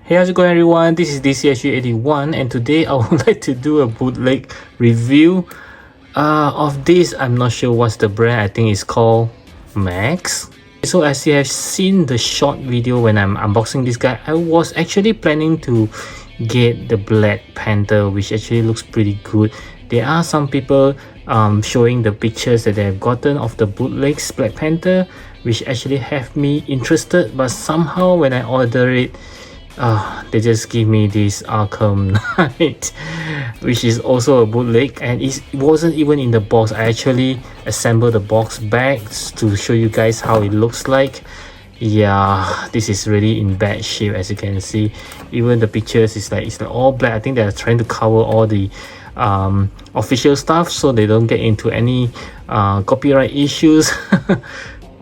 Hey, how's it going everyone? This is DCSU81 and today I would like to do a bootleg review of this. I'm not sure what's the brand. I think it's called Max. So as you have seen the short video when I'm unboxing this guy, I was actually planning to get the Black Panther, which actually looks pretty good. There are some people showing the pictures that they have gotten of the bootlegs Black Panther, which actually have me interested, but somehow when I order it, they just give me this Arkham Knight, which is also a bootleg, and it wasn't even in the box. I actually assembled the box back to show you guys how it looks like. Yeah, this is really in bad shape, as you can see. Even the pictures is like it's all black. I think they're trying to cover all the official stuff so they don't get into any copyright issues.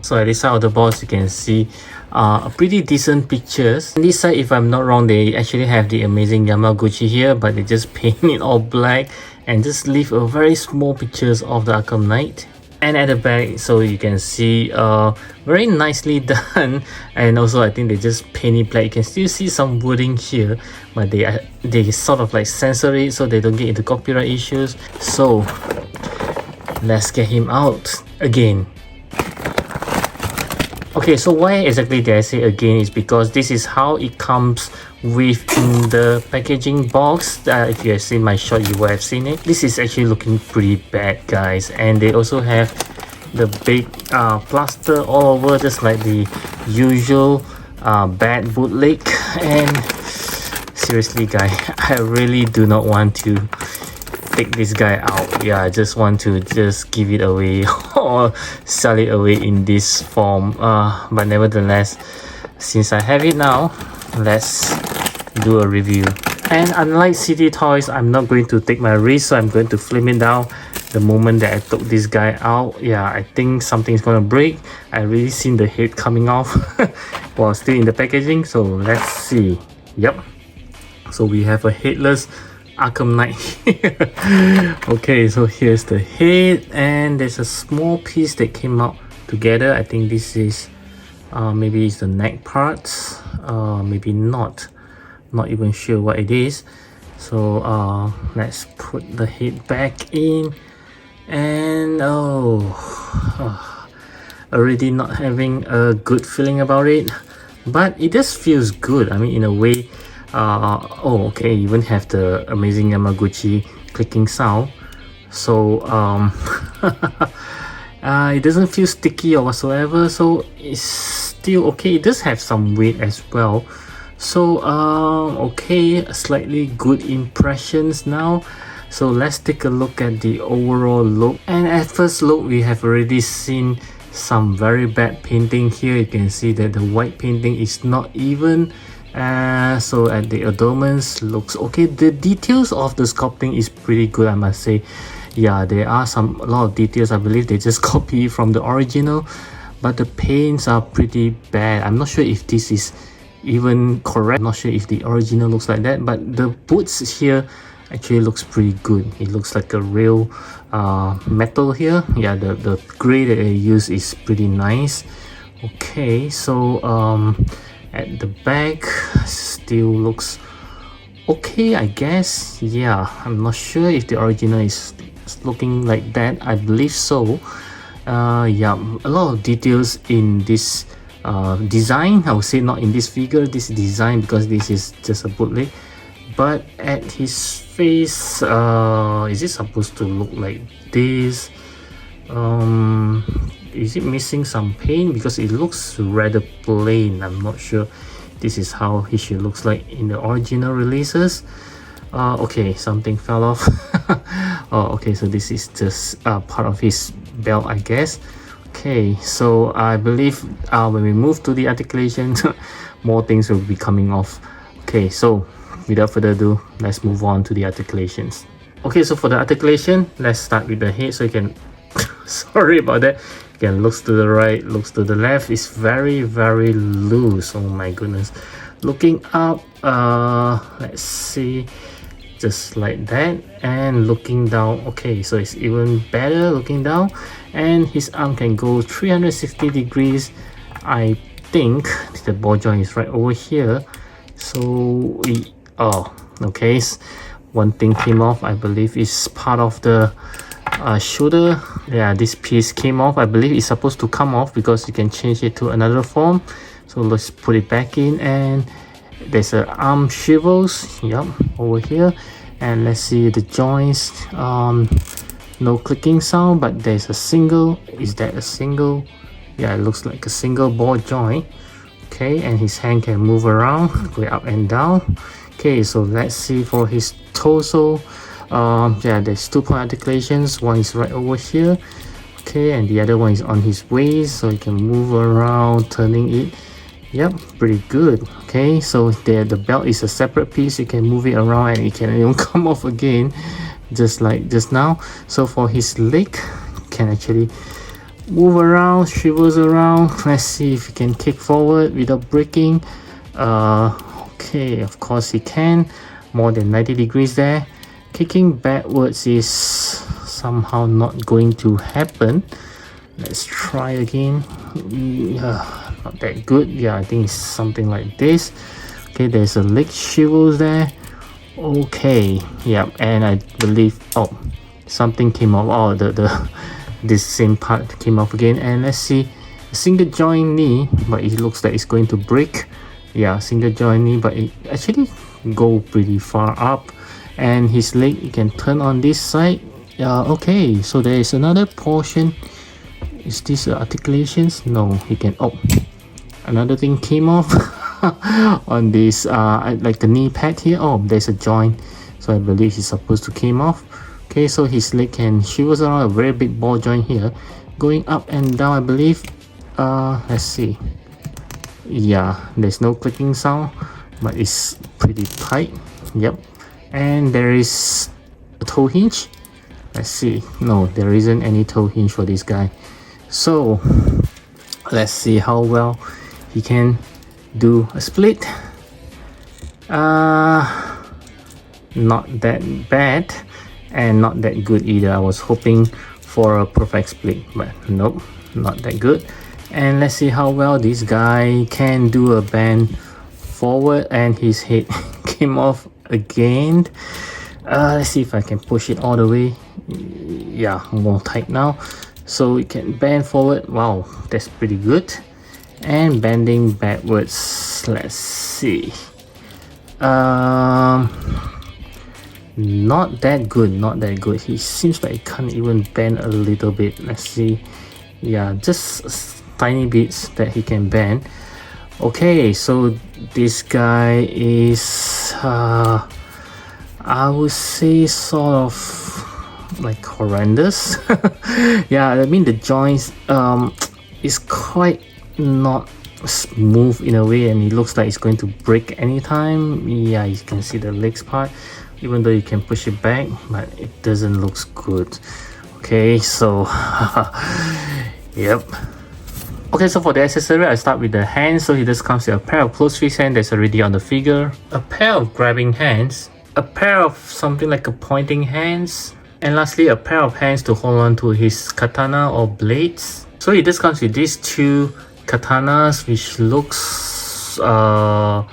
So at this side of the box you can see a pretty decent pictures. On this side, if I'm not wrong, they actually have the amazing Yamaguchj here, but they just paint it all black and just leave a very small pictures of the Arkham Knight. And at the back, so you can see very nicely done, and also I think they just paint it black. You can still see some wording here, but they sort of like censor it so they don't get into copyright issues. So let's get him out again. Okay, so why exactly did I say again is because this is how it comes within the packaging box. If you have seen my shot, you will have seen it. This is actually looking pretty bad, guys, and they also have the big plaster all over, just like the usual bad bootleg. And seriously, guys, I really do not want to take this guy out. Yeah, I just want to just give it away or sell it away in this form, but nevertheless, since I have it now, let's do a review. And unlike City Toys, I'm not going to take my risk, so I'm going to flip it down the moment that I took this guy out. Yeah, I think something's gonna break. I really seen the head coming off while still in the packaging, so let's see. Yep, so we have a headless Arkham Knight here. Okay, so here's the head, and there's a small piece that came out together. I think this is maybe it's the neck parts, maybe not even sure what it is. So let's put the head back in, and already not having a good feeling about it, but it just feels good. I mean, in a way. Okay, even have the amazing Yamaguchj clicking sound. So it doesn't feel sticky or whatsoever, so it's still okay. It does have some weight as well. So okay, slightly good impressions now. So let's take a look at the overall look. And at first look, we have already seen some very bad painting here. You can see that the white painting is not even. So at the adornments looks okay. The details of the sculpting is pretty good, I must say. Yeah, there are a lot of details. I believe they just copy from the original, but the paints are pretty bad. I'm not sure if this is even correct. I'm not sure if the original looks like that, but the boots here actually looks pretty good. It looks like a real metal here. Yeah, the gray that they use is pretty nice. Okay, so at the back still looks okay, I guess. Yeah, I'm not sure if the original is looking like that. I believe so. Yeah, a lot of details in this design. I would say not in this figure, this design, because this is just a bootleg. But at his face, is it supposed to look like this? Is it missing some paint? Because it looks rather plain. I'm not sure this is how he should looks like in the original releases. Okay, something fell off. Oh, okay, so this is just part of his belt, I guess. Okay, so I believe when we move to the articulation, more things will be coming off. Okay, so without further ado, let's move on to the articulations. Okay, so for the articulation, let's start with the head. So you can sorry about that. Again, looks to the right, looks to the left. It's very loose. Oh my goodness. Looking up, let's see, just like that. And looking down, okay, so it's even better looking down. And his arm can go 360 degrees. I think the ball joint is right over here. So okay, one thing came off. I believe it's part of the shoulder. Yeah, this piece came off. I believe it's supposed to come off because you can change it to another form. So let's put it back in, and there's a arm swivels, yep, over here. And let's see the joints. No clicking sound, but there's a single. Is that a single? Yeah, it looks like a single ball joint. Okay, and his hand can move around, go up and down. Okay, so let's see for his torso. Yeah, there's 2-point articulations. One is right over here. Okay, and the other one is on his waist, so he can move around, turning it. Yep, pretty good. Okay, so there, the belt is a separate piece. You can move it around and it can even come off again, just like just now. So for his leg, can actually move around, swivels around. Let's see if he can kick forward without breaking. Okay, of course he can. More than 90 degrees there. Kicking backwards is somehow not going to happen. Let's try again. Not that good. Yeah, I think it's something like this. Okay, there's a leg swivels there. Okay, yeah, and I believe something came off. This same part came off again. And let's see, a single joint knee, but it looks like it's going to break. Yeah, single joint knee, but it actually go pretty far up. And his leg, you can turn on this side. Okay, so there is another portion. Is this articulations? No, he can. Another thing came off on this like the knee pad here. There's a joint, so I believe he's supposed to came off. Okay, so his leg can swivels around, a very big ball joint here, going up and down, I believe. Let's see. Yeah, there's no clicking sound, but it's pretty tight. Yep. And there is a toe hinge. Let's see. No, there isn't any toe hinge for this guy. So let's see how well he can do a split. Not that bad and not that good either. I was hoping for a perfect split, but nope, not that good. And let's see how well this guy can do a bend forward, and his head came off again. Let's see if I can push it all the way. Yeah, more tight now, so it can bend forward. Wow, that's pretty good. And bending backwards, let's see. Not that good, not that good. He seems like he can't even bend a little bit. Let's see. Yeah, just tiny bits that he can bend. Okay, so this guy is I would say sort of like horrendous. Yeah, I mean the joints is quite not smooth in a way, and it looks like it's going to break anytime. Yeah, you can see the legs part, even though you can push it back, but it doesn't look good. Okay, so yep. Okay, so for the accessory, I start with the hands. So it just comes with a pair of closed fist hands that's already on the figure, a pair of grabbing hands, a pair of something like a pointing hands, and lastly a pair of hands to hold on to his katana or blades. So it just comes with these two katanas, which looks I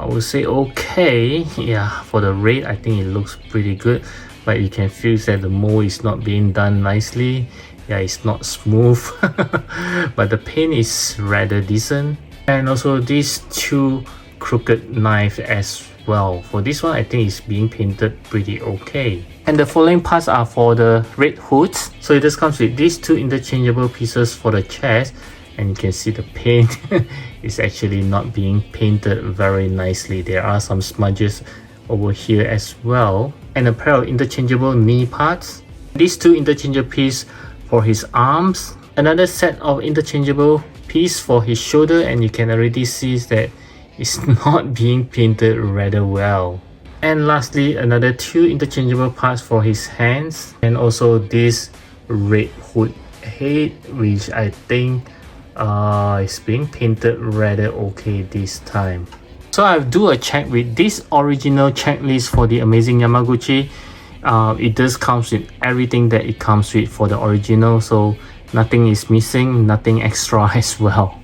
would say okay. Yeah, for the rate I think it looks pretty good, but you can feel that the mold is not being done nicely. Yeah, it's not smooth. But the paint is rather decent. And also these two crooked knife as well. For this one I think it's being painted pretty okay. And the following parts are for the red hoods. So it just comes with these two interchangeable pieces for the chest, and you can see the paint is actually not being painted very nicely. There are some smudges over here as well. And a pair of interchangeable knee parts. These two interchangeable pieces for his arms. Another set of interchangeable piece for his shoulder, and you can already see that it's not being painted rather well. And lastly, another two interchangeable parts for his hands, and also this red hood head, which I think is being painted rather okay this time. So I do a check with this original checklist for the Amazing Yamaguchi. It does comes with everything that it comes with for the original, so nothing is missing, nothing extra as well.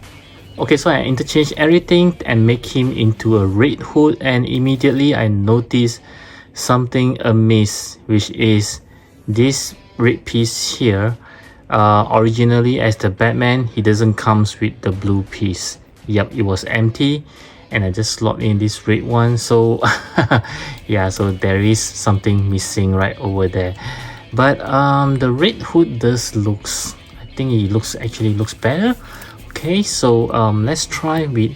Okay, so I interchanged everything and make him into a red hood, and immediately I noticed something amiss, which is this red piece here. Originally as the Batman, he doesn't comes with the blue piece. Yep, it was empty, and I just slot in this red one. So yeah, so there is something missing right over there. But the red hood does looks, I think it actually looks better. Okay, so let's try with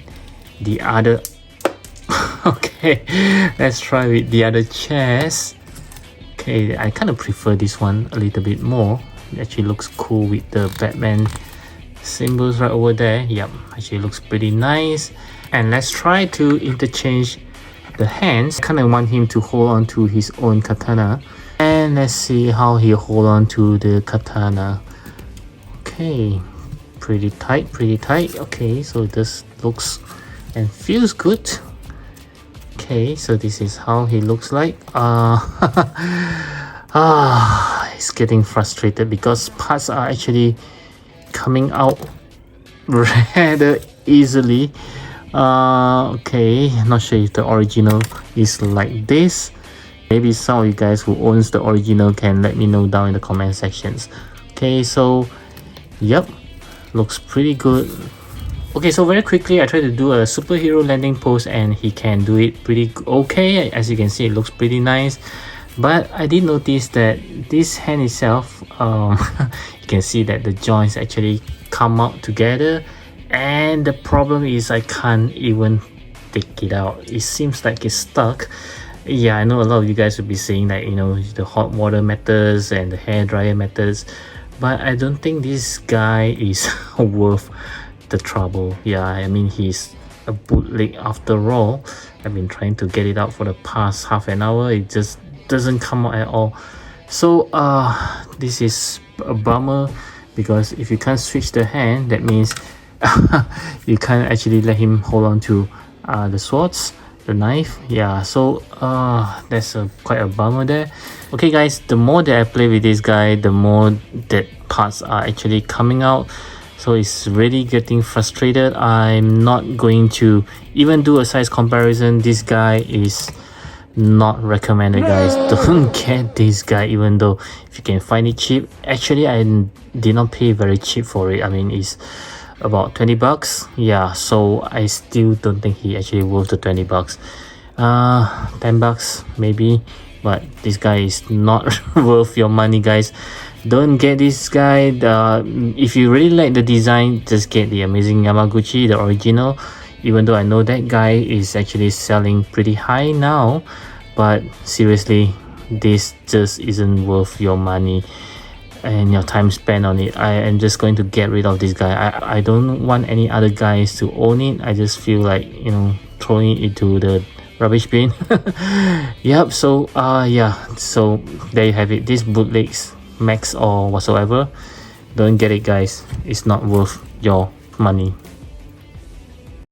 the other okay, let's try with the other chest. Okay, I kind of prefer this one a little bit more. It actually looks cool with the Batman symbols right over there. Yep, actually looks pretty nice. And let's try to interchange the hands. Kind of want him to hold on to his own katana, and let's see how he hold on to the katana. Okay, pretty tight. Okay, so this looks and feels good. Okay, so this is how he looks like. He's getting frustrated because parts are actually coming out rather easily. Okay, not sure if the original is like this. Maybe some of you guys who owns the original can let me know down in the comment sections. Okay, so yep, looks pretty good. Okay, so very quickly I tried to do a superhero landing pose and he can do it pretty okay. As you can see, it looks pretty nice. But I did notice that this hand itself, you can see that the joints actually come out together, and the problem is I can't even take it out. It seems like it's stuck. Yeah, I know a lot of you guys will be saying that, you know, the hot water methods and the hair dryer methods, but I don't think this guy is worth the trouble. Yeah, I mean, he's a bootleg after all. I've been trying to get it out for the past half an hour. It just doesn't come out at all. So this is a bummer, because if you can't switch the hand, that means you can't actually let him hold on to the swords, the knife. Yeah, so that's quite a bummer there. Okay guys, the more that I play with this guy, the more that parts are actually coming out, so it's really getting frustrated. I'm not going to even do a size comparison. This guy is not recommended, guys. Don't get this guy, even though if you can find it cheap. Actually, I did not pay very cheap for it. I mean, it's about 20 bucks. Yeah, so I still don't think he actually worth the 20 bucks. 10 bucks maybe, but this guy is not worth your money, guys. Don't get this guy. If you really like the design, just get the Amazing Yamaguchi, the original. Even though I know that guy is actually selling pretty high now, but seriously, this just isn't worth your money and your time spent on it. I am just going to get rid of this guy. I don't want any other guys to own it. I just feel like, you know, throwing it into the rubbish bin. Yep, so yeah, so there you have it. These bootlegs, Max or whatsoever, don't get it, guys. It's not worth your money.